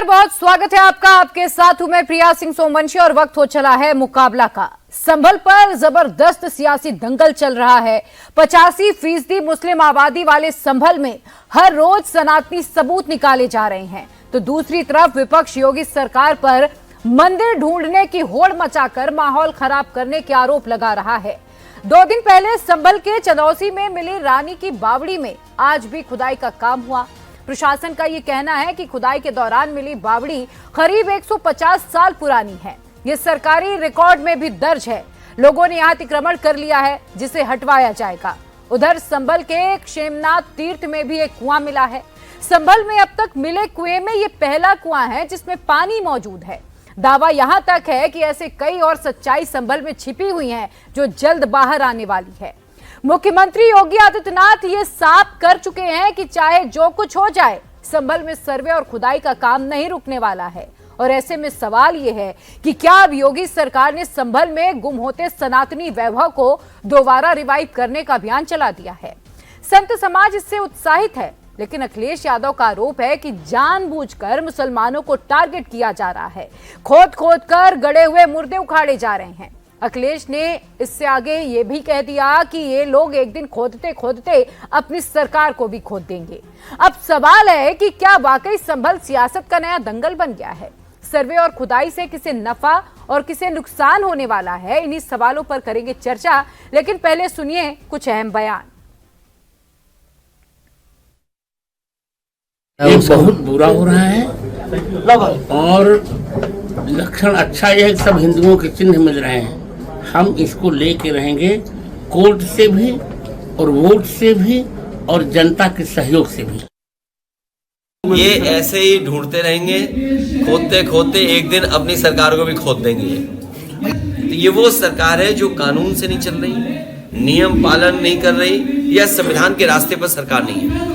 नमस्कार, बहुत स्वागत है आपका। आपके साथ हूं मैं प्रिया सिंह सोमवंशी और वक्त हो चला है मुकाबला का। संभल पर जबरदस्त सियासी दंगल चल रहा है। 85% मुस्लिम आबादी वाले संभल में हर रोज सनातनी सबूत निकाले जा रहे हैं, तो दूसरी तरफ विपक्ष योगी सरकार पर मंदिर ढूंढने की होड़ मचाकर माहौल खराब करने के आरोप लगा रहा है। 2 दिन पहले संभल के चंदौसी में मिली रानी की बावड़ी में आज भी खुदाई का काम हुआ। प्रशासन का ये कहना है कि खुदाई के दौरान मिली बावड़ी करीब 150 साल पुरानी है। ये सरकारी रिकॉर्ड में भी दर्ज है। लोगों ने यहाँ अतिक्रमण कर लिया है, जिसे हटवाया जाएगा। उधर संभल के क्षेमनाथ तीर्थ में भी एक कुआं मिला है। संभल में अब तक मिले कुएं में ये पहला कुआं है जिसमें पानी मौजूद है। दावा यहां तक है कि ऐसे कई और सच्चाई संभल में छिपी हुई हैं जो जल्द बाहर आने वाली है। मुख्यमंत्री योगी आदित्यनाथ ये साफ कर चुके हैं कि चाहे जो कुछ हो जाए, संभल में सर्वे और खुदाई का काम नहीं रुकने वाला है। और ऐसे में सवाल ये है कि क्या अब योगी सरकार ने संभल में गुम होते सनातनी वैभव को दोबारा रिवाइव करने का अभियान चला दिया है। संत समाज इससे उत्साहित है, लेकिन अखिलेश यादव का आरोप है कि जानबूझकर मुसलमानों को टारगेट किया जा रहा है। खोद खोद कर गड़े हुए मुर्दे उखाड़े जा रहे हैं। अखिलेश ने इससे आगे ये भी कह दिया कि ये लोग एक दिन खोदते खोदते अपनी सरकार को भी खोद देंगे। अब सवाल है कि क्या वाकई संभल सियासत का नया दंगल बन गया है? सर्वे और खुदाई से किसे नफा और किसे नुकसान होने वाला है, इन्हीं सवालों पर करेंगे चर्चा। लेकिन पहले सुनिए कुछ अहम बयान। बहुत बुरा हो रहा है और लक्षण अच्छा यह है कि सब हिंदुओं के चिन्ह मिल रहे हैं। हम इसको लेके रहेंगे, कोर्ट से भी और वोट से भी और जनता के सहयोग से भी। ये ऐसे ही ढूंढते रहेंगे, खोदते खोदते एक दिन अपनी सरकार को भी खोद देंगे। तो ये वो सरकार है जो कानून से नहीं चल रही, नियम पालन नहीं कर रही, या संविधान के रास्ते पर सरकार नहीं है।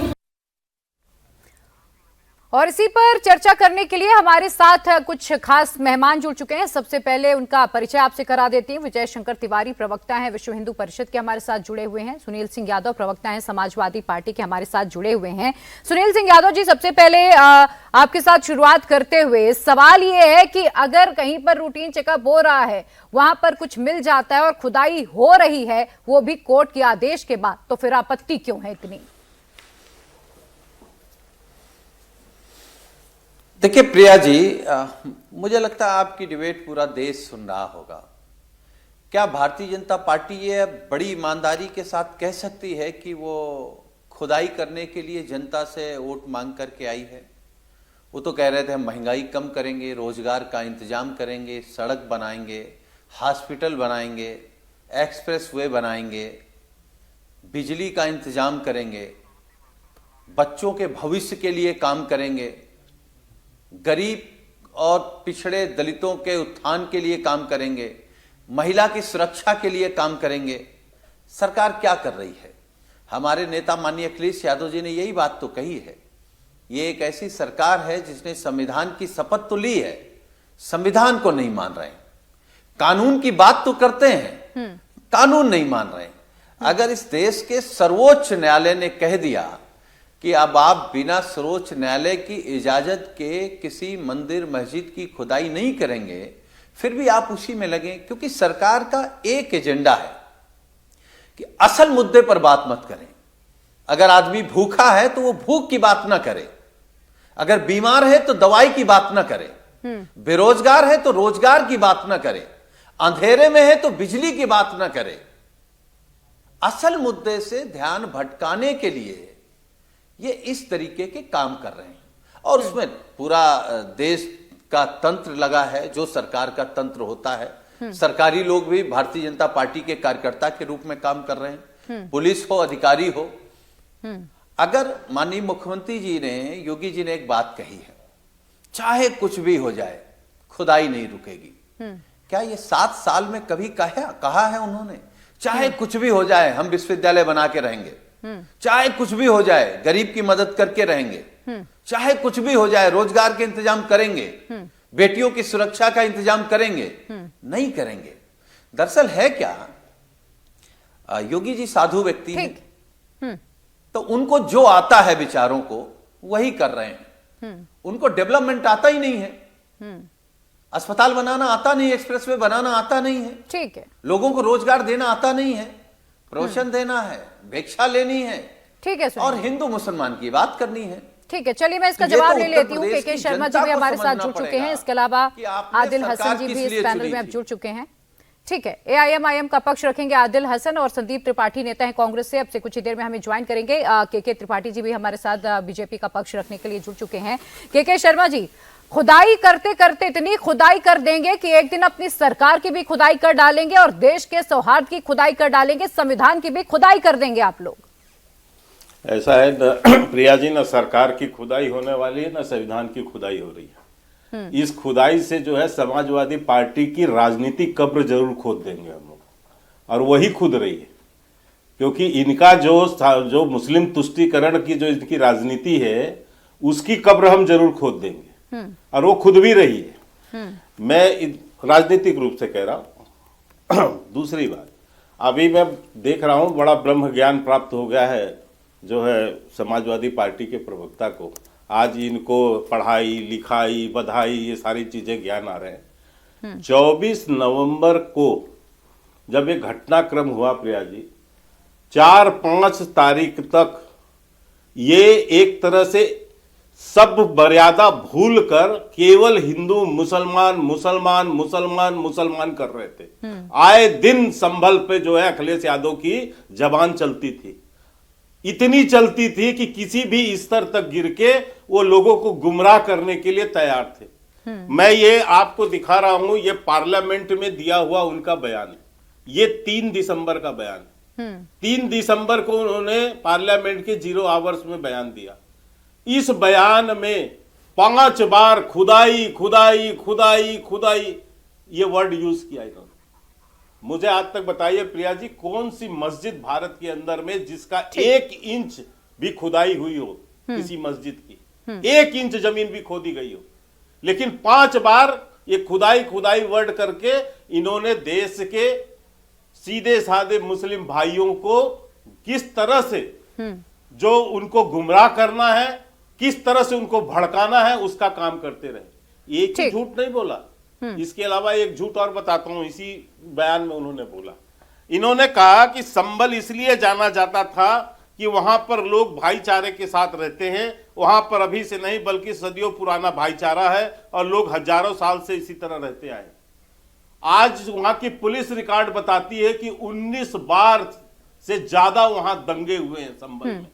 और इसी पर चर्चा करने के लिए हमारे साथ कुछ खास मेहमान जुड़ चुके हैं। सबसे पहले उनका परिचय आपसे करा देती हूँ। विजय शंकर तिवारी प्रवक्ता हैं विश्व हिंदू परिषद के, हमारे साथ जुड़े हुए हैं। सुनील सिंह यादव प्रवक्ता हैं समाजवादी पार्टी के, हमारे साथ जुड़े हुए हैं। सुनील सिंह यादव जी, सबसे पहले आपके साथ शुरुआत करते हुए सवाल ये है कि अगर कहीं पर रूटीन चेकअप हो रहा है, वहां पर कुछ मिल जाता है और खुदाई हो रही है, वो भी कोर्ट के आदेश के बाद, तो फिर आपत्ति क्यों है इतनी? देखिए प्रिया जी, मुझे लगता है आपकी डिबेट पूरा देश सुन रहा होगा। क्या भारतीय जनता पार्टी ये बड़ी ईमानदारी के साथ कह सकती है कि वो खुदाई करने के लिए जनता से वोट मांग करके आई है? वो तो कह रहे थे हम महंगाई कम करेंगे, रोजगार का इंतजाम करेंगे, सड़क बनाएंगे, हॉस्पिटल बनाएंगे, एक्सप्रेस वे बनाएंगे, बिजली का इंतजाम करेंगे, बच्चों के भविष्य के लिए काम करेंगे, गरीब और पिछड़े दलितों के उत्थान के लिए काम करेंगे, महिला की सुरक्षा के लिए काम करेंगे। सरकार क्या कर रही है? हमारे नेता माननीय अखिलेश यादव जी ने यही बात तो कही है। ये एक ऐसी सरकार है जिसने संविधान की शपथ तो ली है, संविधान को नहीं मान रहे। कानून की बात तो करते हैं, कानून नहीं मान रहे। अगर इस देश के सर्वोच्च न्यायालय ने कह दिया कि अब आप बिना सर्वोच्च न्यायालय की इजाजत के किसी मंदिर मस्जिद की खुदाई नहीं करेंगे, फिर भी आप उसी में लगे, क्योंकि सरकार का एक एजेंडा है कि असल मुद्दे पर बात मत करें। अगर आदमी भूखा है तो वो भूख की बात ना करे, अगर बीमार है तो दवाई की बात ना करे, बेरोजगार है तो रोजगार की बात ना करे, अंधेरे में है तो बिजली की बात ना करे। असल मुद्दे से ध्यान भटकाने के लिए ये इस तरीके के काम कर रहे हैं। और उसमें पूरा देश का तंत्र लगा है, जो सरकार का तंत्र होता है। सरकारी लोग भी भारतीय जनता पार्टी के कार्यकर्ता के रूप में काम कर रहे हैं, पुलिस हो, अधिकारी हो। अगर माननीय मुख्यमंत्री जी ने, योगी जी ने एक बात कही है, चाहे कुछ भी हो जाए खुदाई नहीं रुकेगी। क्या ये 7 साल में कभी कहा है उन्होंने? चाहे कुछ भी हो जाए हम विश्वविद्यालय बना के रहेंगे, चाहे कुछ भी हो जाए गरीब की मदद करके रहेंगे, चाहे कुछ भी हो जाए रोजगार के इंतजाम करेंगे, बेटियों की सुरक्षा का इंतजाम करेंगे? नहीं करेंगे। दरअसल है क्या, योगी जी साधु व्यक्ति हैं, तो उनको जो आता है विचारों को वही कर रहे हैं। उनको डेवलपमेंट आता ही नहीं है, अस्पताल बनाना आता नहीं, एक्सप्रेसवे बनाना आता नहीं है, ठीक है, लोगों को रोजगार देना आता नहीं है, प्रोशन देना है, भिक्षा लेनी है, ठीक है और हिंदू मुसलमान की बात करनी है। ठीक है, चलिए मैं इसका ये तो जवाब ले उत्तर लेती हूँ। प्रदेश के की शर्मा जी जनता भी को हमारे साथ समझना जुड़ चुके पड़ेगा हैं, इसके अलावा कि आपने आदिल सरकार हसन जी किस भी इस लिए पैनल चुनी में अब थी। जुड़ चुके हैं। ठीक है, एआईएमआईएम का पक्ष रखेंगे आदिल हसन, और संदीप त्रिपाठी नेता हैं कांग्रेस से, अब से कुछ ही देर में हमें ज्वाइन करेंगे। के त्रिपाठी जी भी हमारे साथ बीजेपी का पक्ष रखने के लिए जुड़ चुके हैं। के शर्मा जी, खुदाई करते करते इतनी खुदाई कर देंगे कि एक दिन अपनी सरकार की भी खुदाई कर डालेंगे और देश के सौहार्द की खुदाई कर डालेंगे, संविधान की भी खुदाई कर देंगे आप लोग। ऐसा है प्रिया जी, न सरकार की खुदाई होने वाली है, न संविधान की खुदाई हो रही है। इस खुदाई से जो है समाजवादी पार्टी की राजनीतिक कब्र जरूर खोद देंगे हम लोग, और वही खुद रही है, क्योंकि इनका जो मुस्लिम तुष्टीकरण की जो इनकी राजनीति है उसकी कब्र हम जरूर खोद देंगे, और वो खुद भी रही है। मैं राजनीतिक रूप से कह रहा हूं। दूसरी बात, अभी मैं देख रहा हूं बड़ा ब्रह्म ज्ञान प्राप्त हो गया है जो है समाजवादी पार्टी के प्रवक्ता को। आज इनको पढ़ाई लिखाई बधाई ये सारी चीजें ज्ञान आ रहे हैं। 24 नवंबर को जब एक घटनाक्रम हुआ प्रिया जी, 4-5 तारीख तक ये एक तरह से सब मर्यादा भूलकर केवल हिंदू मुसलमान मुसलमान मुसलमान मुसलमान कर रहे थे। आए दिन संभल पे जो है अखिलेश यादव की जबान चलती थी, इतनी चलती थी कि किसी भी स्तर तक गिर के वो लोगों को गुमराह करने के लिए तैयार थे। मैं ये आपको दिखा रहा हूं, ये पार्लियामेंट में दिया हुआ उनका बयान है, ये 3 दिसंबर का बयान है। 3 दिसंबर को उन्होंने पार्लियामेंट के 0 आवर्स में बयान दिया। इस बयान में 5 बार खुदाई खुदाई खुदाई खुदाई ये वर्ड यूज किया इन्होंने। मुझे आज तक बताइए प्रिया जी, कौन सी मस्जिद भारत के अंदर में जिसका 1 इंच भी खुदाई हुई हो, किसी मस्जिद की 1 इंच जमीन भी खोदी गई हो, लेकिन 5 बार ये खुदाई खुदाई वर्ड करके इन्होंने देश के सीधे साधे मुस्लिम भाइयों को किस तरह से जो उनको गुमराह करना है, किस तरह से उनको भड़काना है, उसका काम करते रहे। एक ही झूठ नहीं बोला, इसके अलावा एक झूठ और बताता हूं। इसी बयान में उन्होंने बोला, इन्होंने कहा कि संभल इसलिए जाना जाता था कि वहां पर लोग भाईचारे के साथ रहते हैं, वहां पर अभी से नहीं बल्कि सदियों पुराना भाईचारा है और लोग हजारों साल से इसी तरह रहते आए। आज वहां की पुलिस रिकॉर्ड बताती है कि 19 बार से ज्यादा वहां दंगे हुए हैं संभल में,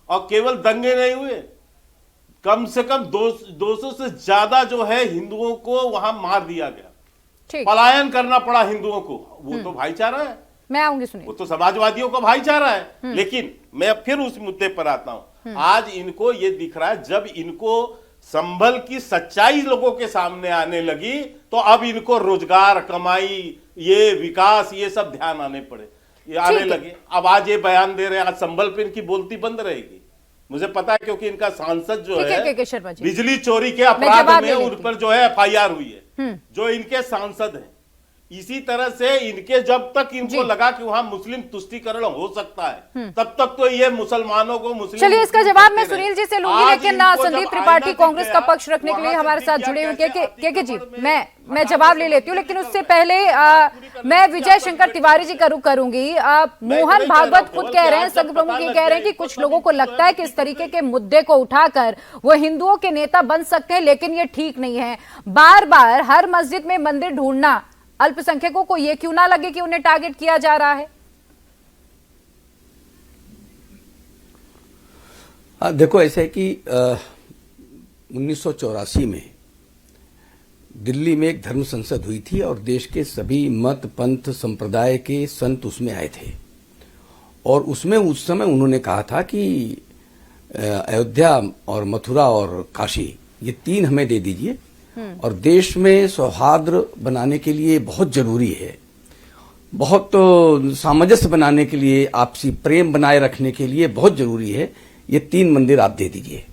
और केवल दंगे नहीं हुए, कम से कम 200 से ज्यादा जो है हिंदुओं को वहां मार दिया गया, पलायन करना पड़ा हिंदुओं को। वो तो भाईचारा है, मैं आऊंगी, सुनिए, वो तो समाजवादियों का भाईचारा है। लेकिन मैं फिर उस मुद्दे पर आता हूं। आज इनको ये दिख रहा है, जब इनको संभल की सच्चाई लोगों के सामने आने लगी तो अब इनको रोजगार कमाई ये विकास ये सब ध्यान आने पड़े, ये आने लगे। अब आज ये बयान दे रहे हैं, आज संभल पे इनकी बोलती बंद रहेगी, मुझे पता है, क्योंकि इनका सांसद जो है बिजली चोरी के अपराध में उन पर जो है FIR हुई है, जो इनके सांसद हैं। इसी तरह से इनके जब तक इनको लगा कि वहां मुस्लिम तुष्टीकरण हो सकता है, तब तक तो ये मुसलमानों को मुस्लिम। चलिए, इसका जवाब मैं सुनील जी से लूंगी, लेकिन संदीप त्रिपाठी कांग्रेस का पक्ष रखने के लिए हमारे साथ जुड़े हुए के जी, मैं जवाब ले लेती हूँ, लेकिन उससे पहले मैं विजय शंकर तिवारी जी का रुख करूंगी। मोहन भागवत खुद कह रहे हैं, संघ प्रमुख ये कह रहे हैं कि कुछ लोगों को लगता है कि इस तरीके के मुद्दे को उठाकर वो हिंदुओं के नेता बन सकते हैं, लेकिन ये ठीक नहीं है। बार बार हर मस्जिद में मंदिर ढूंढना, अल्पसंख्यकों को ये क्यों ना लगे कि उन्हें टारगेट किया जा रहा है? देखो, ऐसा है कि 1984 में दिल्ली में एक धर्म संसद हुई थी और देश के सभी मत पंथ संप्रदाय के संत उसमें आए थे, और उसमें उस समय उन्होंने कहा था कि अयोध्या और मथुरा और काशी ये 3 हमें दे दीजिए, और देश में सौहार्द बनाने के लिए बहुत जरूरी है, बहुत सामंजस्य बनाने के लिए, आपसी प्रेम बनाए रखने के लिए बहुत जरूरी है, ये 3 मंदिर आप दे दीजिए।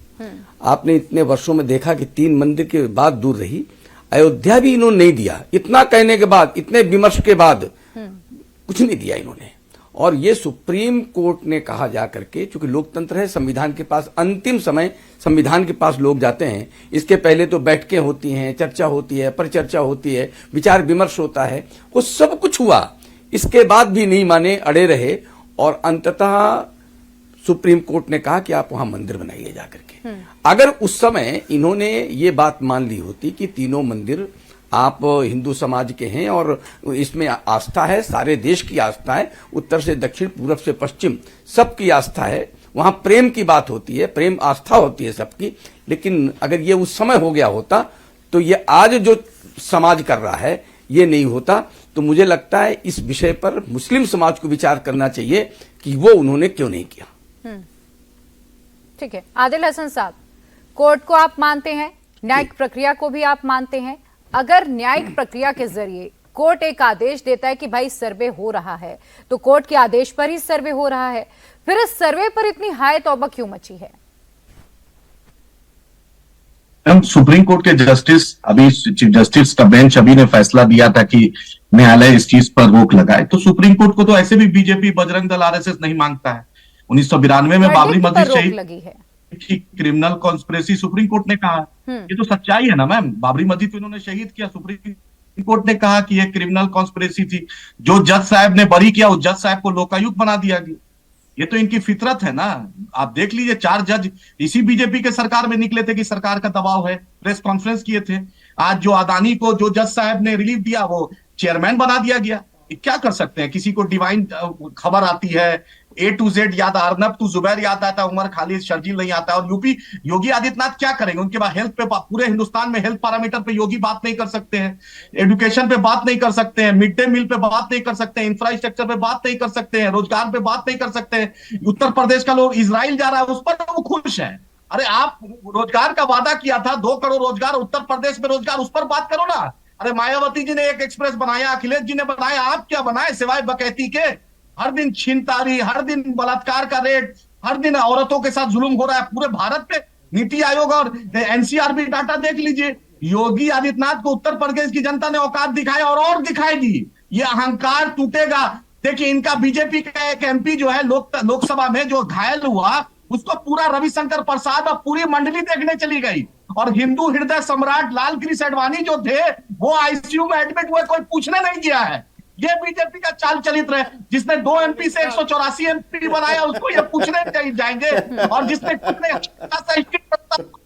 आपने इतने वर्षों में देखा कि 3 मंदिर के बाद दूर रही, अयोध्या भी इन्होंने नहीं दिया। इतना कहने के बाद, इतने विमर्श के बाद कुछ नहीं दिया इन्होंने, और ये सुप्रीम कोर्ट ने कहा जा करके, चूंकि लोकतंत्र है, संविधान के पास अंतिम समय संविधान के पास लोग जाते हैं, इसके पहले तो बैठकें होती हैं, चर्चा होती है, परिचर्चा होती है, विचार विमर्श होता है, वो सब कुछ हुआ, इसके बाद भी नहीं माने, अड़े रहे और अंततः सुप्रीम कोर्ट ने कहा कि आप वहां मंदिर बनाइए जाकर के। अगर उस समय इन्होंने ये बात मान ली होती कि तीनों मंदिर आप हिंदू समाज के हैं और इसमें आस्था है, सारे देश की आस्था है, उत्तर से दक्षिण, पूरब से पश्चिम सबकी आस्था है, वहां प्रेम की बात होती है, प्रेम आस्था होती है सबकी, लेकिन अगर ये उस समय हो गया होता तो ये आज जो समाज कर रहा है ये नहीं होता। तो मुझे लगता है इस विषय पर मुस्लिम समाज को विचार करना चाहिए कि वो उन्होंने क्यों नहीं किया। ठीक है, आदिल हसन साहब, कोर्ट को आप मानते हैं, न्यायिक प्रक्रिया को भी आप मानते हैं। अगर न्यायिक प्रक्रिया के जरिए कोर्ट एक आदेश देता है कि भाई सर्वे हो रहा है, तो कोर्ट के आदेश पर ही सर्वे हो रहा है, फिर इस सर्वे पर इतनी हाय तौबा क्यों मची है? सुप्रीम कोर्ट के जस्टिस, अभी चीफ जस्टिस का बेंच अभी ने फैसला दिया था कि न्यायालय इस चीज पर रोक लगाए, तो सुप्रीम कोर्ट को तो ऐसे भी बीजेपी, बजरंग दल, आरएसएस नहीं मांगता है। 1992 में बाबरी मस्जिद शहीद लगी है की क्रिमिनल कॉन्स्पिरेसी सुप्रीम कोर्ट ने कहा, ये तो सच्चाई है ना मैम, बाबरी मस्जिद को इन्होंने शहीद किया, सुप्रीम कोर्ट ने कहा कि ये क्रिमिनल कॉन्स्पिरेसी थी, जो जज साहब ने बरी किया उस जज साहब को लोकायुक्त बना दिया गया। ये तो इनकी फितरत है ना। आप देख लीजिए, 4 जज इसी बीजेपी के सरकार में निकले थे कि सरकार का दबाव है, प्रेस कॉन्फ्रेंस किए थे। आज जो अदानी को जो जज साहब ने रिलीफ दिया वो चेयरमैन बना दिया गया। क्या कर सकते हैं, किसी को डिवाइन खबर आती है, A to Z याद, अर्नब टू जुबैर याद आता है, उमर खालिद शर्जील नहीं आता है। और यूपी योगी आदित्यनाथ क्या करेंगे, उनके बाद हेल्थ पे, पूरे हिंदुस्तान में हेल्थ पैरामीटर पे योगी बात नहीं कर सकते हैं, एजुकेशन पे बात नहीं कर सकते हैं, मिड डे मील पे बात नहीं कर सकते हैं, इंफ्रास्ट्रक्चर पे बात नहीं कर सकते हैं, रोजगार पे बात नहीं कर सकते हैं। उत्तर प्रदेश का लोग इजराइल जा रहा है, उस पर वो खुश है। अरे आप रोजगार का वादा किया था, 2 करोड़ रोजगार उत्तर प्रदेश में रोजगार, उस पर बात करो ना। अरे मायावती जी ने एक एक्सप्रेस बनाया, अखिलेश जी ने बनाया, आप क्या बनाए सिवाय बकैती के? हर दिन छीनतारी, हर दिन बलात्कार का रेट, हर दिन औरतों के साथ जुल्म हो रहा है पूरे भारत पे। नीति आयोग और एनसीआर भी डाटा देख लीजिए। योगी आदित्यनाथ को उत्तर प्रदेश की जनता ने औकात दिखाया और दिखाएगी। ये अहंकार टूटेगा। देखिए, इनका बीजेपी का एक एमपी जो है लोकसभा में जो घायल हुआ, उसको पूरा रविशंकर प्रसाद और पूरी मंडली देखने चली गई। और हिंदू हृदय सम्राट लालकृष्ण आडवाणी जो थे वो आईसीयू में एडमिट हुए, कोई पूछने नहीं गया है। ये बीजेपी का चाल चलित्र है। जिसने 2 एमपी से 184 एमपी बनाया उसको ये पूछने जाएंगे। और जिसने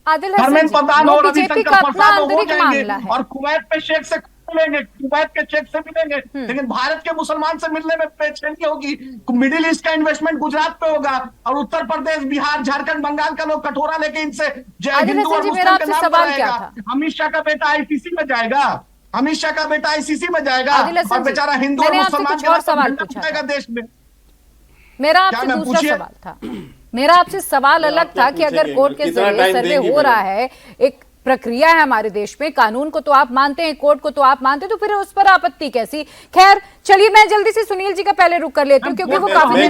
आदिल हसन, प्रधान और बीजेपी का अपना आंतरिक मामला है और कुवैत पे शेख से मिलेंगे, कुवैत के शेख से मिलेंगे, लेकिन भारत के मुसलमान से मिलने में बेचैनी होगी। मिडिल ईस्ट का इन्वेस्टमेंट गुजरात पे होगा और उत्तर प्रदेश, बिहार, झारखंड, बंगाल का लोग कटोरा लेके इनसे हिंदू और मुस्लिम के नाम पर आएगा। अमित शाह का बेटा आईसीसी में जाएगा, अमित शाह का बेटा आईसीसी में जाएगा और बेचारा हिंदू और मुसलमान का सवाल पूछेगा देश में। मेरा आपसे दूसरा सवाल था, मेरा आपसे सवाल अलग था कि अगर कोर्ट के जरिए सर्वे हो रहा है, एक प्रक्रिया है हमारे देश में, कानून को तो आप मानते हैं, कोर्ट को तो आप मानते हैं, तो फिर उस पर आपत्ति कैसी? खैर चलिए, मैं जल्दी से सुनील जी का पहले रुक कर लेती हूँ क्योंकि वो काफी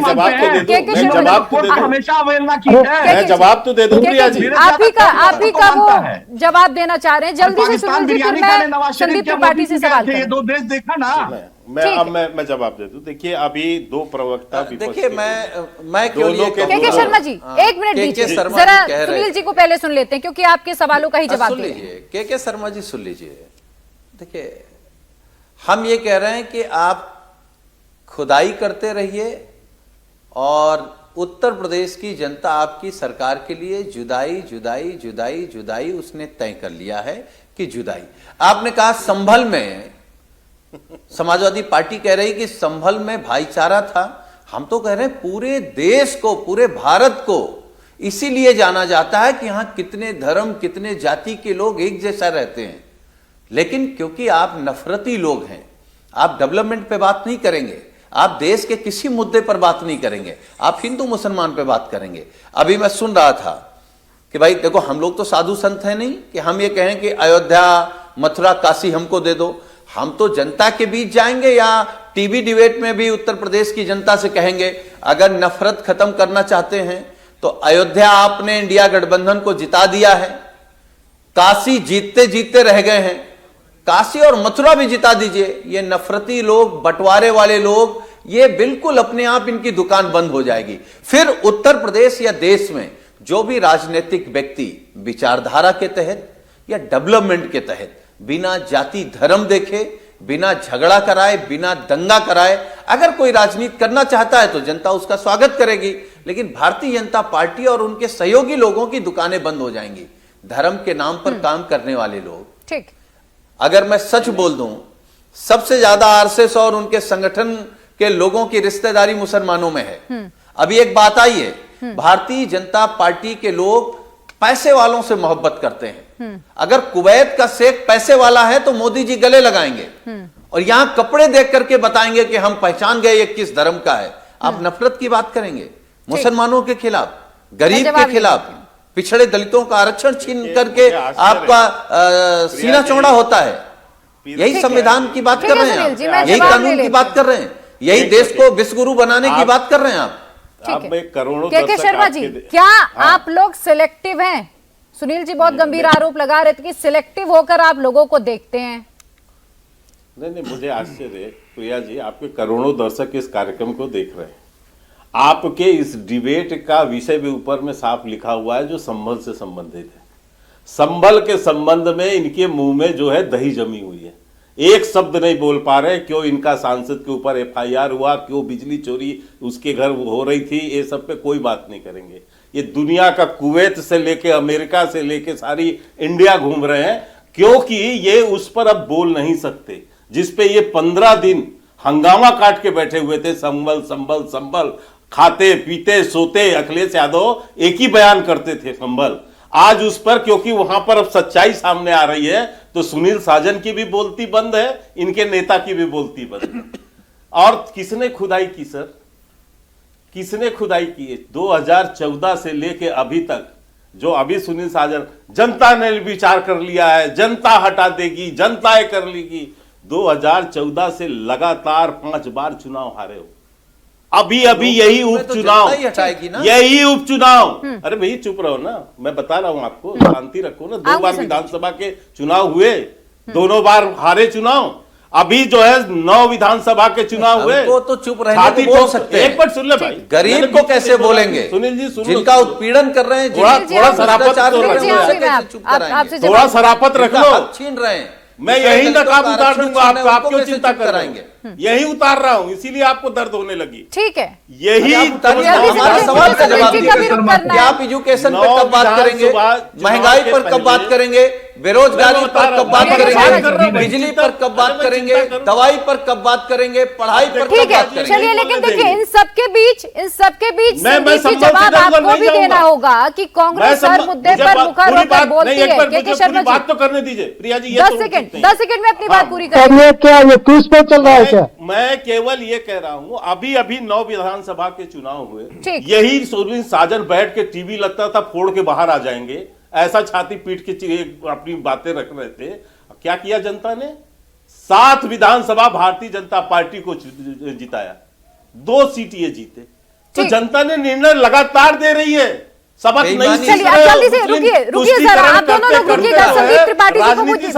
हमेशा अवहेलना की है। जवाब तो दे दूं प्रिया जी, आप ही का वो जवाब देना चाह रहे हैं। जल्दी से सुनील जी, फिर मैं संदीप त्रिपाठी से सवाल करूं। 2 देश देखा ना। मैं जवाब दे दूं। देखिए, अभी 2 प्रवक्ता, देखिए मैं क्यों के शर्मा जी 1 मिनट दीजिए, जरा सुनील जी को पहले सुन लेते हैं क्योंकि आपके सवालों का ही जवाब सुन लीजिए। के शर्मा जी सुन लीजिए। देखिए, हम ये कह रहे हैं कि आप खुदाई करते रहिए और उत्तर प्रदेश की जनता आपकी सरकार के लिए जुदाई जुदाई जुदाई जुदाई उसने तय कर लिया है कि जुदाई। आपने कहा संभल में, समाजवादी पार्टी कह रही कि संभल में भाईचारा था। हम तो कह रहे हैं पूरे देश को, पूरे भारत को इसीलिए जाना जाता है कि यहां कितने धर्म, कितने जाति के लोग एक जैसा रहते हैं। लेकिन क्योंकि आप नफरती लोग हैं, आप डेवलपमेंट पे बात नहीं करेंगे, आप देश के किसी मुद्दे पर बात नहीं करेंगे, आप हिंदू मुसलमान पे बात करेंगे। अभी मैं सुन रहा था कि भाई देखो, हम लोग तो साधु संत हैं नहीं कि हम ये कहें कि अयोध्या, मथुरा, काशी हमको दे दो। हम तो जनता के बीच जाएंगे या टीवी डिबेट में भी उत्तर प्रदेश की जनता से कहेंगे अगर नफरत खत्म करना चाहते हैं तो अयोध्या आपने इंडिया गठबंधन को जिता दिया है, काशी जीतते जीतते रह गए हैं, काशी और मथुरा भी जिता दीजिए। ये नफरती लोग, बंटवारे वाले लोग ये बिल्कुल अपने आप इनकी दुकान बंद हो जाएगी। फिर उत्तर प्रदेश या देश में जो भी राजनीतिक व्यक्ति विचारधारा के तहत या डेवलपमेंट के तहत बिना जाति धर्म देखे, बिना झगड़ा कराए, बिना दंगा कराए अगर कोई राजनीति करना चाहता है तो जनता उसका स्वागत करेगी। लेकिन भारतीय जनता पार्टी और उनके सहयोगी लोगों की दुकानें बंद हो जाएंगी। धर्म के नाम पर काम करने वाले लोग, ठीक, अगर मैं सच बोल दूं, सबसे ज्यादा आरएसएस और उनके संगठन के लोगों की रिश्तेदारी मुसलमानों में है। अभी एक बात आई है, भारतीय जनता पार्टी के लोग पैसे वालों से मोहब्बत करते हैं। अगर कुवैत का शेख पैसे वाला है तो मोदी जी गले लगाएंगे और यहां कपड़े देख करके बताएंगे कि हम पहचान गए ये किस धर्म का है। आप नफरत की बात करेंगे मुसलमानों के खिलाफ, गरीब के खिलाफ, पिछड़े दलितों का आरक्षण छीन करके आपका सीना चौड़ा होता है। यही संविधान की बात कर रहे हैं आप, यही कानून की बात कर रहे हैं, यही देश को विश्वगुरु बनाने की बात कर रहे हैं आप। करोड़ों के शर्मा जी, क्या आप लोग सिलेक्टिव हैं? सुनील जी बहुत गंभीर आरोप लगा रहे थे कि सिलेक्टिव होकर आप लोगों को देखते हैं। नहीं, मुझे आश्चर्य है प्रिया जी, आपके करोड़ों दर्शक इस कार्यक्रम को देख रहे हैं। आपके इस डिबेट का विषय भी ऊपर में साफ लिखा हुआ है जो संभल से संबंधित है। संभल के संबंध में इनके मुंह में जो है दही जमी हुई है, एक शब्द नहीं बोल पा रहे। क्यों इनका सांसद के ऊपर एफआईआर हुआ, क्यों बिजली चोरी उसके घर हो रही थी, ये सब पे कोई बात नहीं करेंगे। ये दुनिया का कुवैत से लेके अमेरिका से लेके सारी इंडिया घूम रहे हैं, क्योंकि ये उस पर अब बोल नहीं सकते जिसपे ये 15 दिन हंगामा काट के बैठे हुए थे। संभल संभल संभल, खाते पीते सोते अखिलेश यादव एक ही बयान करते थे, संभल। आज उस पर क्योंकि वहां पर अब सच्चाई सामने आ रही है तो सुनील साजन की भी बोलती बंद है, इनके नेता की भी बोलती बंद है। और किसने खुदाई की सर, किसने खुदाई की है? 2014 से लेके अभी तक जो अभी सुनील साजन, जनता ने विचार कर लिया है, जनता हटा देगी, जनता कर लेगी। 2014 से लगातार 5 बार चुनाव हारे हो। अभी अभी यही उपचुनाव, यही उपचुनाव। अरे भाई चुप रहो ना, मैं बता रहा हूं आपको, शांति रखो ना। 2 बार विधानसभा के चुनाव हुए, दोनों बार हारे चुनाव। अभी जो है 9 विधानसभा के चुनाव हुए। तो चुप रहने को बोल सकते हैं। एक बार सुन ले भाई, गरीब को कैसे बोलेंगे? सुनील जी सुन, जिनका उत्पीड़न कर रहे हैं, थोड़ा सराफत, थोड़ा सराफत रख लो। छीन रहे हैं, मैं यही नकाब उतार दूंगा आपको, आप क्यों चिंता कर रहे हैं? यही उतार रहा हूं, इसीलिए आपको दर्द होने लगी। ठीक है, यही हमारा सवाल का जवाब दीजिए। आप एजुकेशन पे कब बात करेंगे, महंगाई पर कब बात करेंगे, बेरोजगारी पर कब बात करेंगे, बिजली पर कब बात करेंगे, दवाई पर कब बात करेंगे, पढ़ाई पर कब बात करेंगे? चलिए, लेकिन देखिए इन सबके बीच जवाब आपको भी देना होगा कि कांग्रेस हर मुद्दे पर मुखर होकर बोलती है। के शर्मा जी, बात तो करने दीजिए प्रिया जी। 10 सेकंड में अपनी बात पूरी करिए। क्या ये क्रूज पे चल रहा है क्या? मैं केवल ये कह रहा हूं, अभी अभी 9 विधानसभा के चुनाव हुए, यही सुनील साजन बैठ के टीवी लगता था फोड़ के बाहर आ जाएंगे, ऐसा छाती पीट के अपनी बातें रख रहे थे। क्या किया जनता ने? 7 विधानसभा भारतीय जनता पार्टी को जिताया, 2 सीट ये जीते। तो जनता ने निर्णय लगातार दे रही है, सबक नहीं। चलिए जल्दी से रुकिए सर, आप दोनों लोग रुकिएगा। संदीप त्रिपाठी जी को मुझे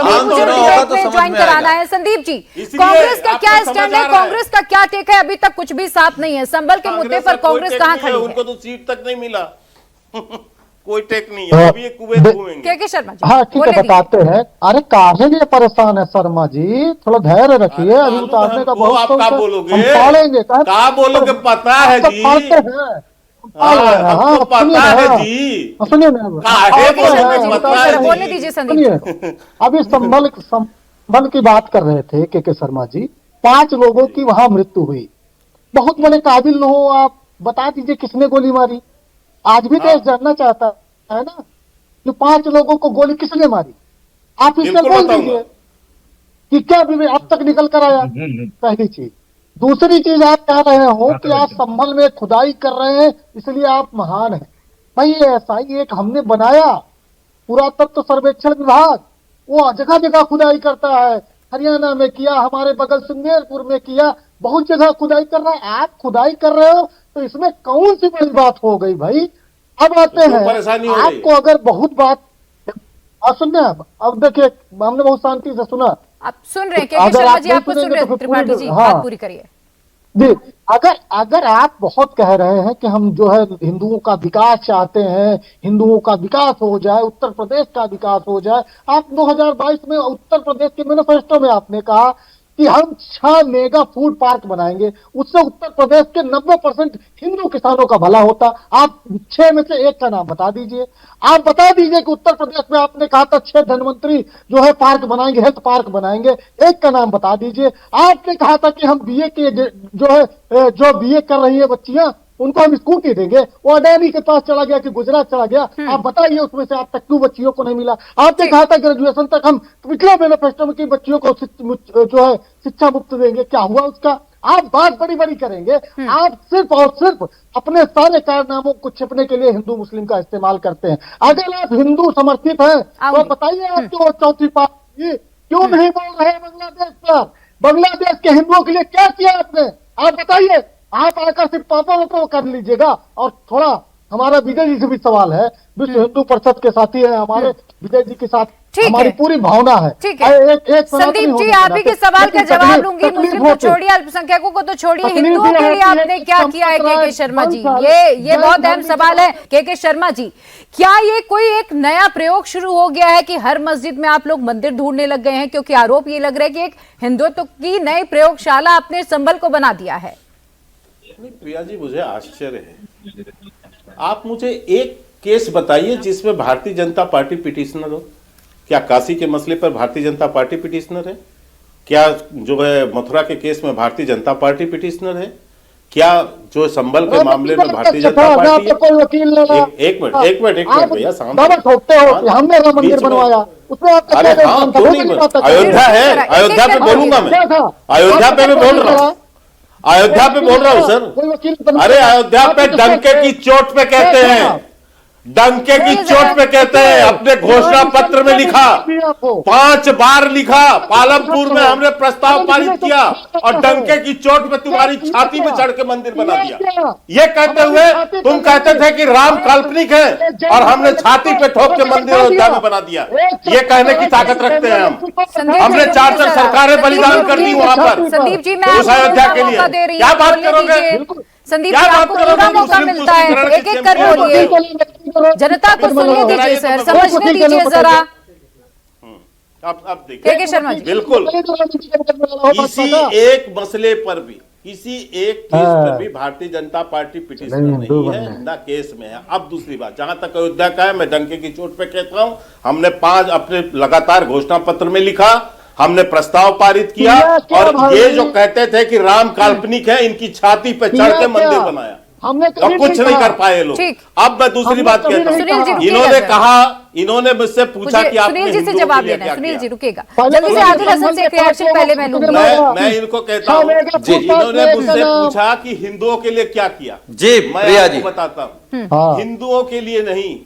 ज्वाइन कराना है। संदीप जी, कांग्रेस का क्या स्टैंड है, कांग्रेस का क्या टेक है? अभी तक कुछ भी साफ नहीं है। संभल के मुद्दे पर कांग्रेस कहां खड़ी है? उनको तो सीट तक नहीं मिला। कोई टेक नहीं है, अभी ये कुवैत घूमेंगे। के शर्मा जी, हाँ ठीक है, बताते हैं। अरे काहे लिए परेशान है शर्मा जी, थोड़ा धैर्य रखिए। अभी उतारने का बहुत, आप क्या बोलोगे? हम पालेंगे, क्या बोलोगे? पता है जी, आपको पता है जी। सुनिए ना, बोलने दीजिए संदीप। अभी संभल की बात कर रहे थे के शर्मा जी। 5 लोगों की वहां मृत्यु हुई। बहुत बड़े काबिल न हो आप, बता दीजिए किसने गोली मारी? आज भी देश जानना चाहता है ना कि 5 लोगों को गोली किसने मारी। आप इससे बोल दीजिए कि क्या अब तक निकल कर आया। पहली चीज। दूसरी चीज, आप कह रहे हो कि आप संभल में खुदाई कर रहे हैं इसलिए आप महान हैं। भाई ऐसा ही एक हमने बनाया पुरातत्व सर्वेक्षण विभाग, वो जगह जगह खुदाई करता है। हरियाणा में किया, हमारे बगल सिंगेरपुर में किया, बहुत जगह खुदाई कर रहा है। आप खुदाई कर रहे हो तो इसमें कौन सी बड़ी बात हो गई भाई? अब आते हैं, आपको अगर बहुत बात सुनना, अब देखिए हमने बहुत शांति से सुना। आप सुन रहे हैं? शर्मा जी आपको सुन रहे हैं? त्रिपाठी जी बात पूरी करिए। जी, अगर अगर आप बहुत कह रहे हैं कि हम जो है हिंदुओं का विकास चाहते हैं, हिंदुओं का विकास हो जाए, उत्तर प्रदेश का विकास हो जाए, आप 2022 में उत्तर प्रदेश के मैनिफेस्टो में आपने कहा कि हम 6 मेगा फूड पार्क बनाएंगे, उससे उत्तर प्रदेश के 90% हिंदू किसानों का भला होता। आप 6 में से एक का नाम बता दीजिए। आप बता दीजिए कि उत्तर प्रदेश में आपने कहा था 6 धनवंतरी जो है पार्क बनाएंगे, हेल्थ पार्क बनाएंगे, एक का नाम बता दीजिए। आपने कहा था कि हम बीए के जो है जो बीए कर रही है बच्चियां उनको हम स्कूटी देंगे, वो अडानी के पास चला गया कि गुजरात चला गया। आप बताइए उसमें से आप तक क्यों बच्चियों को नहीं मिला? आपने कहा था ग्रेजुएशन तक हम पिछले मैनिफेस्टो में की बच्चियों को जो है शिक्षा मुफ्त देंगे, क्या हुआ उसका? आप बात बड़ी बड़ी करेंगे, आप सिर्फ और सिर्फ अपने सारे कारनामों को छिपने के लिए हिंदू मुस्लिम का इस्तेमाल करते हैं। अगर आप हिंदू समर्थित हैं तो बताइए आप क्यों चौथी पार्टी क्यों नहीं बोल रहे बांग्लादेश पर? बांग्लादेश के हिंदुओं के लिए क्या किया आपने? आप बताइए। आप आकर सिर्फ पापा को कर लीजिएगा। और थोड़ा हमारा विजय जी से भी सवाल है, विश्व हिंदू परिषद के साथी है हमारे, विजय जी के साथ हमारी पूरी भावना है। ठीक है संदीप जी, आप ही के सवाल का जवाब लूंगी। मुस्लिम को छोड़िए, अल्पसंख्यकों को तो छोड़िए, हिंदुओं के लिए आपने क्या किया है के शर्मा जी? ये बहुत अहम सवाल है के शर्मा जी। क्या ये कोई एक नया प्रयोग शुरू हो गया है कि हर मस्जिद में आप लोग मंदिर ढूंढने लग गए हैं? क्योंकि आरोप ये लग रहा है कि एक हिंदुत्व की नई प्रयोगशाला आपने संभल को बना दिया है। प्रिया जी, मुझे आश्चर्य है, आप मुझे एक केस बताइए जिसमें भारतीय जनता पार्टी पिटिशनर हो। क्या काशी के मसले पर भारतीय जनता पार्टी पिटिशनर है? क्या जो है मथुरा के केस में भारतीय जनता पार्टी पिटिशनर है? क्या जो संभल के मामले में भारतीय जनता पार्टी है? एक मिनट भैया, हमने मंदिर बनवाया उसमें आप अरे हाँ, क्यों नहीं? अयोध्या है, अयोध्या पे बोलूंगा मैं, अयोध्या पे मैं बोल रहा हूँ, अयोध्या पे बोल रहा हूं सर। अरे अयोध्या पे डंके की चोट पे कहते हैं, डंके की चोट पे कहते हैं। अपने घोषणा पत्र में लिखा, 5 बार लिखा, पालमपुर में हमने प्रस्ताव पारित किया और डंके की चोट पे तुम्हारी छाती में चढ़ के मंदिर बना दिया। ये कहते हुए तुम कहते थे कि राम काल्पनिक है और हमने छाती पे ठोक के मंदिर अयोध्या में बना दिया। ये कहने की ताकत रखते हैं हम। हमने 4 सरकारें बलिदान कर दी वहां पर संदीप जी, मैं उस अयोध्या के लिए। क्या बात करोगे संदीप जी? आपको पूरा मौका मिलता है, एक एक कर बोलिए, जनता को सुनने दीजिए सर, समझने दीजिए जरा। अब देखिए शर्मा जी, बिल्कुल इसी एक मसले पर भी, इसी एक केस पर भी भारतीय जनता पार्टी पिटिशनर नहीं है, ना केस में है। अब दूसरी बात, जहां तक अयोध्या का है, मैं डंके की चोट पे कहता हूं, हमने 5 अपने लगातार घोषणा पत्र में लिखा, हमने प्रस्ताव पारित किया और ये जो कहते थे कि राम काल्पनिक है, इनकी छाती पे चढ़ के मंदिर बनाया। हमने अब कुछ नहीं कर पाए लोग। अब मैं दूसरी बात कहता हूँ, इन्होंने मुझसे पूछा कि आप सुनील जी से जवाब देना है। सुनील जी रुकेगा, जल्दी से आदिल हसन से रिएक्शन पहले मैं लूंगा। मैं इनको कहता हूँ, इन्होंने मुझसे पूछा कि हिंदुओं के लिए क्या किया। जी मैं आपको बताता हूँ, हिंदुओं के लिए नहीं,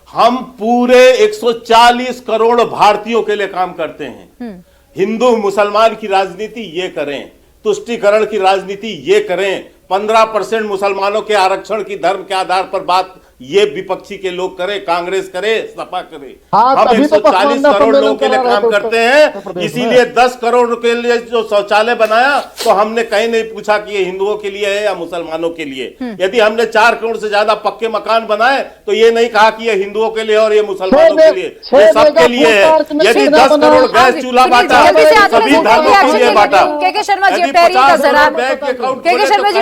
हम पूरे 140 करोड़ भारतीयों के लिए काम करते हैं। हिंदू मुसलमान की राजनीति ये करें, तुष्टीकरण की राजनीति ये करें, 15% मुसलमानों के आरक्षण की धर्म के आधार पर बात ये विपक्षी के लोग करें, कांग्रेस करे, सपा करे। हम 140 करोड़ लोगों के लिए काम करते हैं, इसीलिए 10 करोड़ के लिए जो शौचालय बनाया तो हमने कहीं नहीं पूछा कि ये हिंदुओं के लिए है या मुसलमानों के लिए। यदि हमने 4 करोड़ से ज्यादा पक्के मकान बनाए तो ये नहीं कहा कि ये हिंदुओं के लिए और ये मुसलमानों के लिए, ये सबके लिए है। यदि 10 करोड़ गैस चूल्हा बांटा सभी धर्मों के लिए बांटा। के शर्मा जी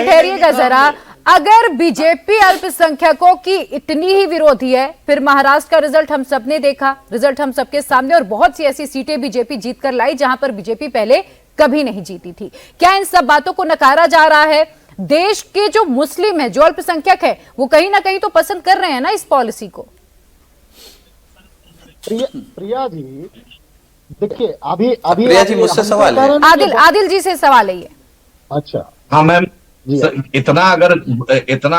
ठहरिएगा जरा, अगर बीजेपी अल्पसंख्यकों की इतनी ही विरोधी है, फिर महाराष्ट्र का रिजल्ट हम सबने देखा, रिजल्ट हम सबके सामने, और बहुत सी ऐसी सीटें बीजेपी जीत कर लाई जहां पर बीजेपी पहले कभी नहीं जीती थी। क्या इन सब बातों को नकारा जा रहा है? देश के जो मुस्लिम है, जो अल्पसंख्यक है, वो कहीं ना कहीं तो पसंद कर रहे हैं ना इस पॉलिसी को। प्रिया जी देखिए, अभी प्रिया जी मुझसे सवाल है, आदिल जी से सवाल है ये। अच्छा हाँ मैम, इतना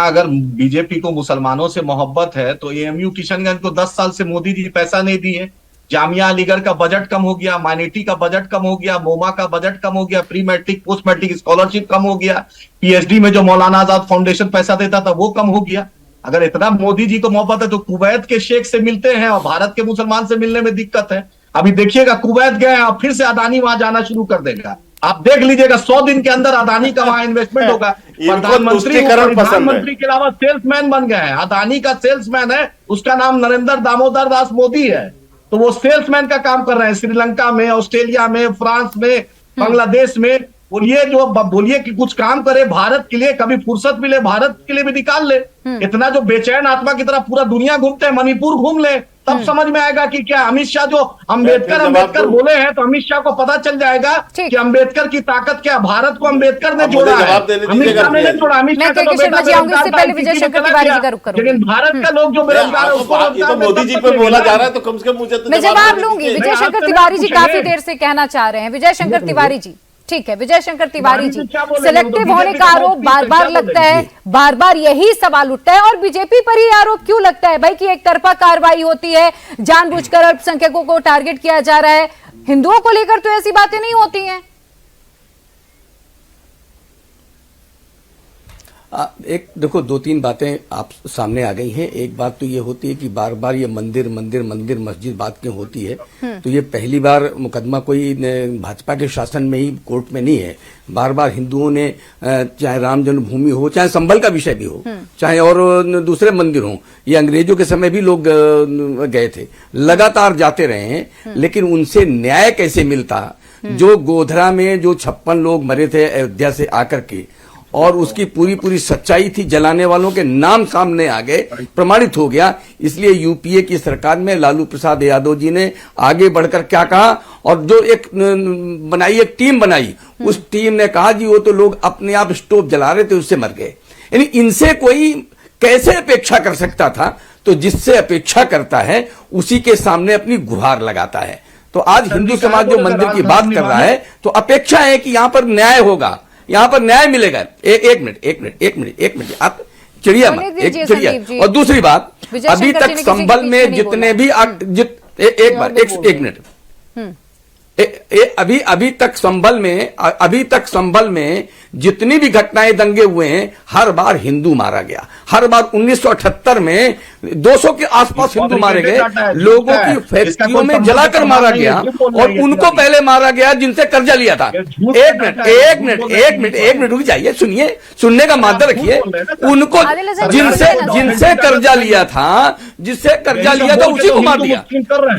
अगर बीजेपी को मुसलमानों से मोहब्बत है तो एएमयू किशनगंज को 10 साल से मोदी जी पैसा नहीं दिए। जामिया अलीगढ़ का बजट कम हो गया, माइनॉरिटी का बजट कम हो गया, मोमा का बजट कम हो गया, pre matric post matric scholarship कम हो गया, पीएचडी में जो मौलाना आजाद फाउंडेशन पैसा देता था वो कम हो गया। अगर इतना मोदी जी को मोहब्बत है तो कुवैत के शेख से मिलते हैं और भारत के मुसलमान से मिलने में दिक्कत है। अभी देखिएगा कुवैत गए और फिर से अदानी वहां जाना शुरू कर देगा। आप देख लीजिएगा 100 दिन के अंदर अदानी का वहां इन्वेस्टमेंट होगा। प्रधानमंत्री के अलावा सेल्समैन बन गए हैं। अदानी का सेल्समैन है, उसका नाम नरेंद्र दामोदर दास मोदी है, तो वो सेल्समैन का काम कर रहे हैं श्रीलंका में, ऑस्ट्रेलिया में, फ्रांस में, बांग्लादेश में। बोलिए कि कुछ काम करे भारत के लिए, कभी फुर्सत मिले भारत के लिए भी निकाल ले। इतना जो बेचैन आत्मा की तरह पूरा दुनिया घूमते हैं, मणिपुर घूम ले, तब समझ में आएगा कि क्या अमित शाह जो अम्बेडकर बोले हैं, तो अमित शाह को पता चल जाएगा कि अम्बेडकर की ताकत क्या। भारत को अम्बेडकर ने जोड़ा है, अमित शाह ने जोड़ा। अमित शाह लेकिन भारत का लोग जो बेरोजगार है उसको मोदी जी पे बोला जा रहा है, तो कम से कम मुझे मैं जवाब लूंगी। विजय शंकर तिवारी जी काफी देर से कहना चाह रहे हैं। विजय शंकर तिवारी जी, ठीक है, विजय शंकर तिवारी जी, सिलेक्टिव होने का आरोप बार बार लगता है, बार बार यही सवाल उठता है, और बीजेपी पर ही आरोप क्यों लगता है भाई कि एक तरफा कार्रवाई होती है, जानबूझकर अल्पसंख्यकों को टारगेट किया जा रहा है, हिंदुओं को लेकर तो ऐसी बातें नहीं होती हैं। एक देखो, दो तीन बातें आप सामने आ गई हैं। एक बात तो ये होती है कि बार बार ये मंदिर मंदिर मंदिर मस्जिद बात क्यों होती है, तो ये पहली बार मुकदमा कोई भाजपा के शासन में ही कोर्ट में नहीं है। बार बार हिंदुओं ने, चाहे राम जन्मभूमि हो, चाहे संभल का विषय भी हो, चाहे और दूसरे मंदिर हो, ये अंग्रेजों के समय भी लोग गए थे, लगातार जाते रहे हैं, लेकिन उनसे न्याय कैसे मिलता। जो गोधरा में जो 56 लोग मरे थे अयोध्या से आकर के, और उसकी पूरी पूरी सच्चाई थी, जलाने वालों के नाम सामने आ गए, प्रमाणित हो गया। इसलिए यूपीए की सरकार में लालू प्रसाद यादव जी ने आगे बढ़कर क्या कहा, और जो एक टीम बनाई, उस टीम ने कहा जी वो तो लोग अपने आप स्टोव जला रहे थे, उससे मर गए। यानी इनसे कोई कैसे अपेक्षा कर सकता था। तो जिससे अपेक्षा करता है उसी के सामने अपनी गुहार लगाता है। तो आज हिंदू समाज जो मंदिर की बात कर रहा है, तो अपेक्षा है कि यहां पर न्याय होगा, यहां पर न्याय मिलेगा। एक मिनट आप चिड़िया मत, एक चिड़िया। और दूसरी बात, अभी तक संभल में जितने भी अभी तक संभल में जितनी भी घटनाएं दंगे हुए हैं, हर बार हिंदू मारा गया। हर बार 1978 में 200 के आसपास हिंदू मारे गए, लोगों की फैक्ट्रियों में जलाकर मारा गया, और उनको पहले मारा गया जिनसे कर्जा लिया था। एक मिनट रुक जाइए, सुनिए, सुनने का माध्यम रखिए। उनको जिनसे कर्जा लिया था, जिससे कर्जा लिया था, उसी को मार दिया।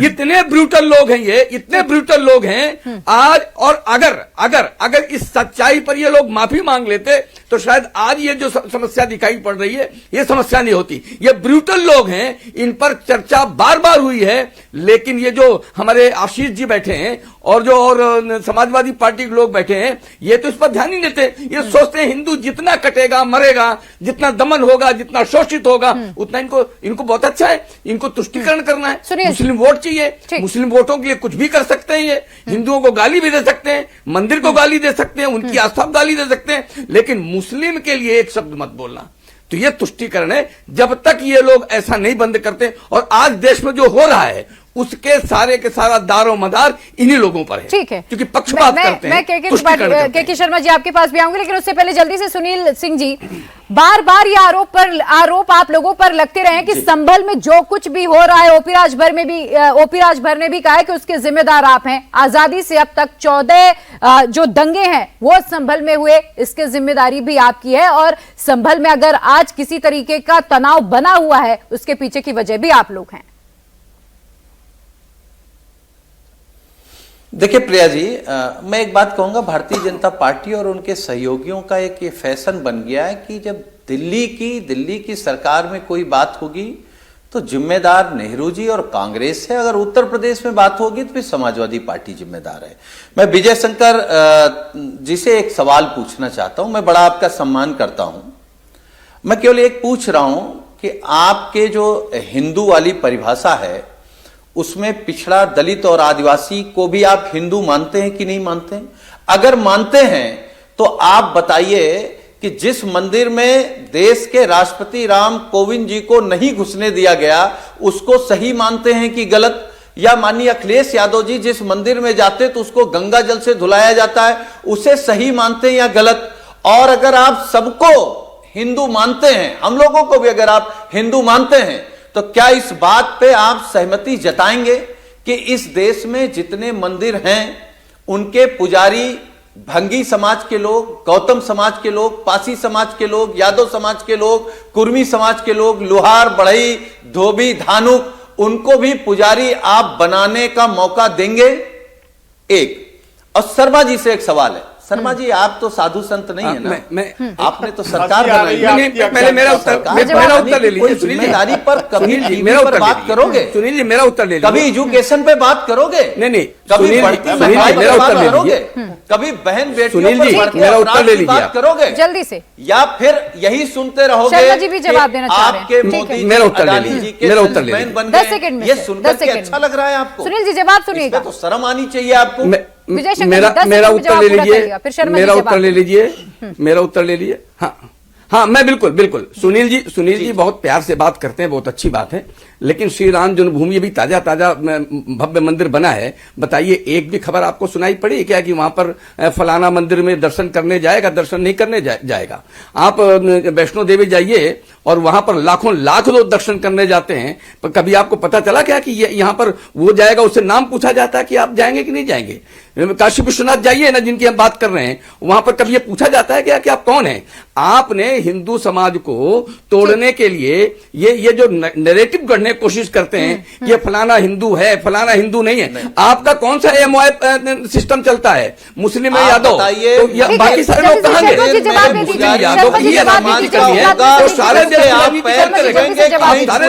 इतने ब्रूटल लोग हैं ये, इतने ब्रूटल लोग हैं आज। और अगर इस सच्चाई पर ये लोग माफी मांग लेते, तो शायद आज ये जो समस्या दिखाई पड़ रही है, ये समस्या नहीं होती। ये ब्रूटल लोग हैं, इन पर चर्चा बार बार हुई है, लेकिन ये जो हमारे आशीष जी बैठे हैं और समाजवादी पार्टी के लोग बैठे हैं, ये तो इस पर ध्यान नहीं देते। ये सोचते हैं हिंदू जितना कटेगा, मरेगा, जितना दमन होगा, जितना शोषित होगा, उतना इनको बहुत अच्छा है, इनको तुष्टीकरण करना है। मुस्लिम वोट चाहिए, मुस्लिम वोटों के लिए कुछ भी कर सकते हैं। ये हिंदुओं को गाली भी दे सकते हैं, मंदिर को गाली दे सकते हैं, उनकी आस्था को गाली दे सकते हैं, लेकिन मुस्लिम के लिए एक शब्द मत बोलना। तो ये तुष्टीकरण है। जब तक ये लोग ऐसा नहीं बंद करते, और आज देश में जो हो रहा है उसके सारे के सारा दारो मदार इन्हीं लोगों पर है। ठीक है, क्योंकि पक्षपात करते हैं। मैं के शर्मा जी आपके पास भी आऊंगी, लेकिन उससे पहले जल्दी से सुनील सिंह जी, बार बार ये आरोप आप लोगों पर लगते रहे कि संभल में जो कुछ भी हो रहा है, ओपी राजभर ने भी कहा है कि उसके जिम्मेदार आप हैं। आजादी से अब तक 14 जो दंगे हैं वो संभल में हुए, इसके जिम्मेदारी भी आपकी है। और संभल में अगर आज किसी तरीके का तनाव बना हुआ है, उसके पीछे की वजह भी आप लोग हैं। देखिए प्रिया जी, मैं एक बात कहूंगा, भारतीय जनता पार्टी और उनके सहयोगियों का एक ये फैशन बन गया है कि जब दिल्ली की सरकार में कोई बात होगी तो जिम्मेदार नेहरू जी और कांग्रेस है, अगर उत्तर प्रदेश में बात होगी तो फिर समाजवादी पार्टी जिम्मेदार है। मैं विजय शंकर जी से एक सवाल पूछना चाहता हूं। मैं बड़ा आपका सम्मान करता हूं, मैं केवल एक पूछ रहा हूं कि आपके जो हिंदू वाली परिभाषा है, उसमें पिछड़ा, दलित और आदिवासी को भी आप हिंदू मानते हैं कि नहीं मानते हैं? अगर मानते हैं तो आप बताइए कि जिस मंदिर में देश के राष्ट्रपति राम कोविंद जी को नहीं घुसने दिया गया, उसको सही मानते हैं कि गलत? या माननीय अखिलेश यादव जी जिस मंदिर में जाते तो उसको गंगा जल से धुलाया जाता है, उसे सही मानते हैं या गलत? और अगर आप सबको हिंदू मानते हैं, हम लोगों को भी अगर आप हिंदू मानते हैं, तो क्या इस बात पे आप सहमति जताएंगे कि इस देश में जितने मंदिर हैं उनके पुजारी भंगी समाज के लोग, गौतम समाज के लोग, पासी समाज के लोग, यादव समाज के लोग, कुर्मी समाज के लोग, लोहार, बढ़ई, धोबी, धानुक, उनको भी पुजारी आप बनाने का मौका देंगे? एक। और शर्मा जी से एक सवाल है, शर्मा जी आप तो साधु संत नहीं है ना, आपने तो सरकार बनाई है। पहले मेरा उत्तर ले लीजिए। जिम्मेदारी पर कभी टीवी मेरा पर उत्तर बात करोगे? सुनील जी मेरा उत्तर ले लीजिए। कभी एजुकेशन पे बात करोगे? नहीं, कभी बढ़ती महंगाई पर बात करोगे? कभी बहन बेटियों पर बढ़ते मेरा उत्तर अपराध ले की लीजिए बात करोगे? जल्दी से। या फिर यही सुनते रहोगे शर्मा जी भी जवाब देना चाह रहे हैं। आपके ठीक है। मोदी मेरा जी, उत्तर ले अडानी लीजिए। जी के मेरा उत्तर ले सेल्समैन बन 10 गए, सेकंड में ये से, सुनकर 10 के सेकंड अच्छा में। लग रहा है आपको? सुनील जी जवाब सुनिएगा। इसमें तो शर्म आनी चाहिए आपको। विजय शंकर जी, मेरा 10 मेरा सेकंड में उत्तर जवाब ले पूरा लीजिए। करिएगा, फिर शर्मा जी मेरा जवाब उत्तर ले लीजिए। मेरा उत्तर ले लीजिए। हाँ, मैं बिल्कुल सुनील जी बहुत प्यार से बात करते हैं, बहुत अच्छी बात है। लेकिन श्री राम जन्मभूमि अभी ताजा भव्य मंदिर बना है, बताइए एक भी खबर आपको सुनाई पड़ी क्या कि वहां पर फलाना मंदिर में दर्शन करने जाएगा, दर्शन नहीं करने जाएगा? आप वैष्णो देवी जाइए और वहां पर लाखों लाख लोग दर्शन करने जाते हैं, पर कभी आपको पता चला क्या कि यहाँ पर वो जाएगा, उससे नाम पूछा जाता है कि आप जाएंगे कि नहीं जाएंगे? काशी विश्वनाथ जाइए ना, जिनकी हम बात कर रहे हैं, वहां पर कभी ये पूछा जाता है क्या कि आप कौन हैं? आपने हिंदू समाज को तोड़ने के लिए ये जो नैरेटिव गढ़ने की कोशिश करते हैं, ये फलाना हिंदू है, फलाना हिंदू नहीं है। आपका कौन सा एमओए सिस्टम चलता है? मुस्लिम है यादव, तो बाकी सारे लोग कहां गए? यादव की राजनीति करनी है तो सारे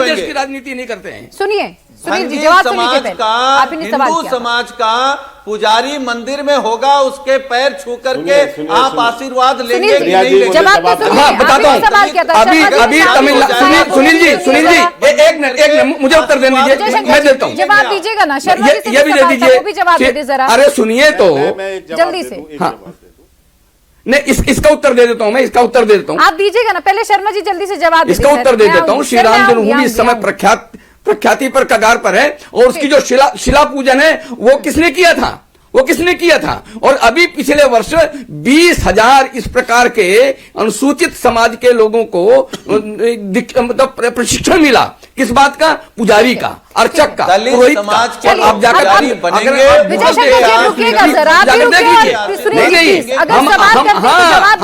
देश की राजनीति नहीं करते हैं। सुनिए सुनील जी, जवाब सुनिए पहले। आपने सवाल हिंदू किया। समाज का पुजारी मंदिर में होगा, उसके पैर छू करके आप आशीर्वाद लेंगे कि नहीं लेंगे? जवाब तो सुनिए। बताता हूँ। सवाल किया था अभी सुनील जी एक मिनट मुझे उत्तर देने दीजिए, मैं देता हूँ। जवाब दीजिएगा ना, शर्मा जी से ये भी दे सवाल था, वो भी जवाब दे दीजिए। दे जरा। अरे सुनिए तो जल्दी से। हाँ, नहीं इसका उत्तर दे देता हूँ, मैं इसका उत्तर दे देता हूँ। आप दीजिएगा ना, पहले शर्मा जी जल्दी से जवाब इसका उत्तर दे देता हूँ। श्री राम जन्मभूमि इस समय प्रख्याति पर कगार पर है, और उसकी जो शिला पूजन है वो किसने किया था? और अभी पिछले वर्ष 20,000 इस प्रकार के अनुसूचित समाज के लोगों को मतलब प्रशिक्षण मिला। किस बात का? पुजारी का, अर्चक का, पुरोहित का। और आप जाकर विजय शंकर जी रुकिएगा जरा, आप भी रुकिए।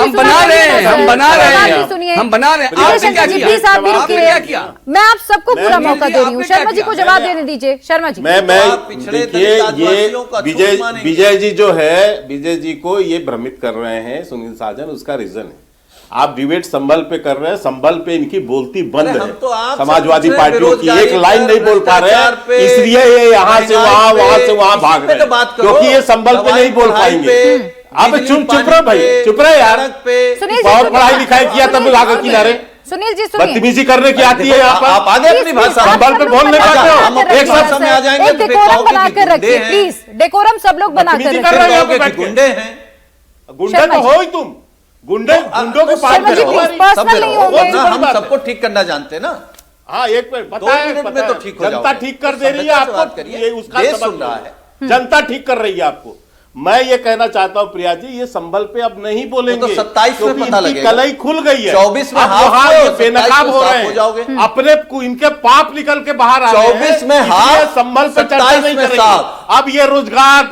हम बना रहे हैं। विजय शंकर जी प्लीज आप भी रुकिए, मैं आप सबको पूरा मौका दे रही हूँ। शर्मा जी को जवाब देने दीजिए। शर्मा जी, मैं देखिए, ये विजय जी जो है, विजय जी को ये भ्रमित कर रहे हैं सुनील साजन, उसका रीजन है आप डिबेट संभल पे कर रहे हैं, संभल पे इनकी बोलती बंद है। समाजवादी पार्टियों की एक लाइन नहीं बोल पा रहे हैं, इसलिए ये यहाँ से वहां भाग रहे हैं, क्योंकि ये संभल पे नहीं बोल पाएंगे। अब चुप रहे भाई, चुप रहे यार। बहुत पढ़ाई लिखाई किया तब भाग किनारे। सुनील जी सुनिए, बदतमीजी करने की आती है यहाँ पर। आप आगे अपनी भाषा संभल पे बोलने का एक साथ समय आ जाएंगे। डेकोरम बनाकर रखिए प्लीज, डेकोरम सब लोग बनाकर रखिए। गुंडे हैं, गुंडे तो हो ही तुम, गुंडों के पास हम सबको ठीक करना जानते हैं ना। हाँ, एक मिनट, 2 मिनट में तो ठीक हो जाओगे। जनता ठीक कर दे रही है आपको, ये उसका सुन रहा है, जनता ठीक कर रही है आपको। मैं ये कहना चाहता हूं प्रिया जी, ये संभल पे अब नहीं बोलेंगे, तो 27 में पता लगेगा। कलई खुल गई है। 24 में हाथ बेनकाब हो रहे हैं, अपने इनके पाप निकल के बाहर आ रहे हैं। 24 में हाथ, संभल पे चर्चा नहीं करेंगे। अब ये रोजगार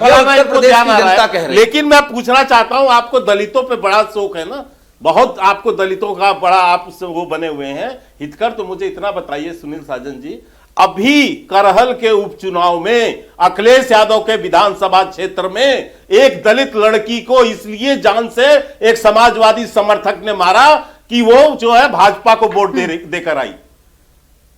को ध्यान आ रहा है। लेकिन मैं पूछना चाहता हूं, आपको दलितों पे बड़ा शौक है ना, बहुत आपको दलितों का बड़ा आप वो बने हुए हैं हितकर। तो मुझे इतना बताइए सुनील साजन जी, अभी करहल के उपचुनाव में अखिलेश यादव के विधानसभा क्षेत्र में एक दलित लड़की को इसलिए जान से एक समाजवादी समर्थक ने मारा कि वो जो है भाजपा को वोट देकर आई।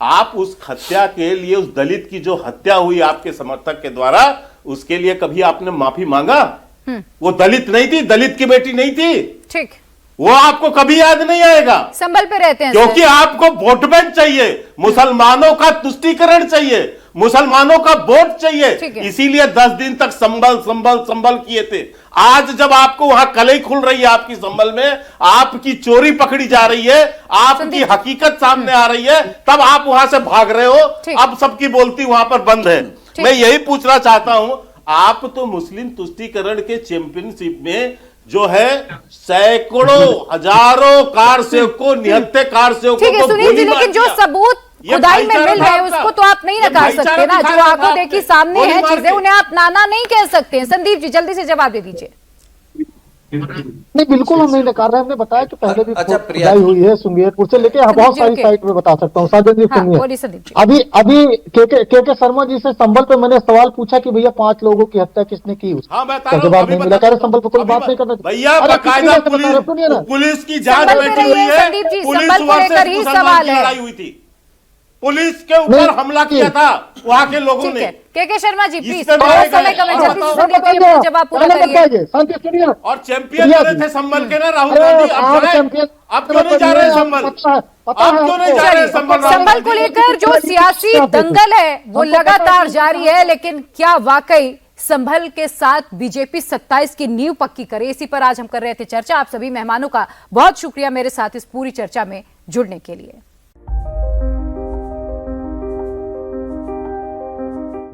आप उस हत्या के लिए, उस दलित की जो हत्या हुई आपके समर्थक के द्वारा, उसके लिए कभी आपने माफी मांगा? वो दलित नहीं थी, दलित की बेटी नहीं थी। ठीक, वो आपको कभी याद नहीं आएगा। संभल पे रहते हैं क्योंकि आपको वोट बैंक चाहिए, मुसलमानों का तुष्टीकरण चाहिए, मुसलमानों का वोट चाहिए। इसीलिए 10 दिन तक संभल किए थे। आज जब आपको वहां कलई खुल रही है आपकी संभल में, आपकी चोरी पकड़ी जा रही है, आपकी हकीकत सामने आ रही है, तब आप वहां से भाग रहे हो। अब सबकी बोलती वहां पर बंद है। मैं यही पूछना चाहता हूं, आप तो मुस्लिम तुष्टीकरण के चैंपियनशिप में जो है सैकड़ों हजारों कार सेवकों, निहत्थे कार सेवकों को सुनील जी, लेकिन जो सबूत खुदाई में मिल रहे हैं उसको तो आप नहीं नकार सकते ना। जो आंखों देखी सामने है चीजें, उन्हें आप नाना नहीं कह सकते हैं। संदीप जी जल्दी से जवाब दे दीजिए। नहीं बिल्कुल हम नहीं नकार रहे, हमने बताया कि पहले भी अच्छा, प्रिया खुदाई हुई है सुंगेरपुर से लेके बहुत जी, सारी ओके। साइट में बता सकता हूँ। साजन जी हाँ, सुनिए, बोलिए संदीप जी। अभी के शर्मा जी से संभल पे मैंने सवाल पूछा कि भैया 5 लोगों की हत्या किसने की, हाँ बता उसके रहा हूँ, बाद अभी नहीं मिला, बता कह रहे संभल पे कोई बात नहीं करना भैया, अरे बाकायदा किसी ने बता रहा, सुनिए ना। पुलिस की जांच संभल पे बैठी हुई रहिए है, संदीप जी, पुलिस संभल को वर्सेस लेकर ही मुसलमान सवाल की है। लड़ाई हुई थी, पुलिस के ऊपर नहीं, हमला किया था वहां के लोगों ठीक ने। है, के शर्मा जी प्लीज इससे थोड़ा मारे समय गए। कमेंट और प्लीज बताओ, संदीप जी अपना जवाब पूरा करिए। बताइए शांति सुनिए। और चैंपियन प्रिया लड़े जी। थे संभल के ना राहुल अरे गांधी, आप अब जाए, चैंपियन अब क्यों नहीं जा रहे हैं संभल, पता है अब क्यों नहीं जा रहे हैं संभल? राहुल संभल को गांधी? लेकर जो सियासी दंगल है वो लगातार जारी है, लेकिन क्या वाकई संभल के साथ बीजेपी 27 की नींव पक्की करे, इसी पर आज हम कर रहे थे चर्चा। आप सभी मेहमानों का बहुत शुक्रिया मेरे साथ इस पूरी चर्चा में जुड़ने के लिए।